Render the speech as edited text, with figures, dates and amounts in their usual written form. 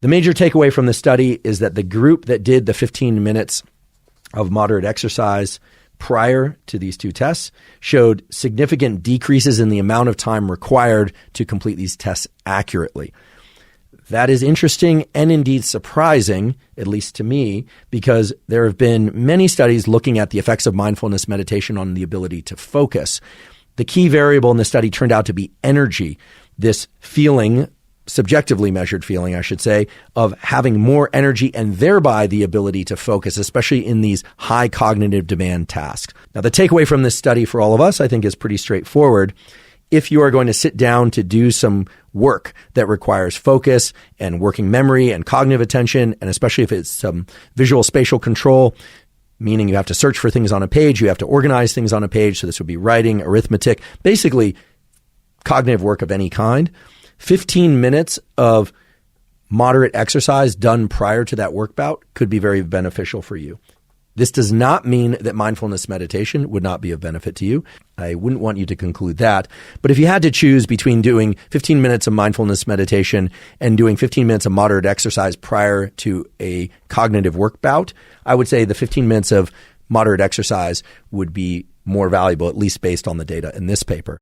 The major takeaway from the study is that the group that did the 15 minutes of moderate exercise prior to these two tests showed significant decreases in the amount of time required to complete these tests accurately. That is interesting and indeed surprising, at least to me, because there have been many studies looking at the effects of mindfulness meditation on the ability to focus. The key variable in the study turned out to be energy, this feeling, subjectively measured feeling, I should say, of having more energy and thereby the ability to focus, especially in these high cognitive demand tasks. Now, the takeaway from this study for all of us, I think, is pretty straightforward. If you are going to sit down to do some work that requires focus and working memory and cognitive attention, and especially if it's some visual spatial control, meaning you have to search for things on a page, you have to organize things on a page, so this would be writing, arithmetic, basically cognitive work of any kind, 15 minutes of moderate exercise done prior to that work bout could be very beneficial for you. This does not mean that mindfulness meditation would not be of benefit to you. I wouldn't want you to conclude that. But if you had to choose between doing 15 minutes of mindfulness meditation and doing 15 minutes of moderate exercise prior to a cognitive work bout, I would say the 15 minutes of moderate exercise would be more valuable, at least based on the data in this paper.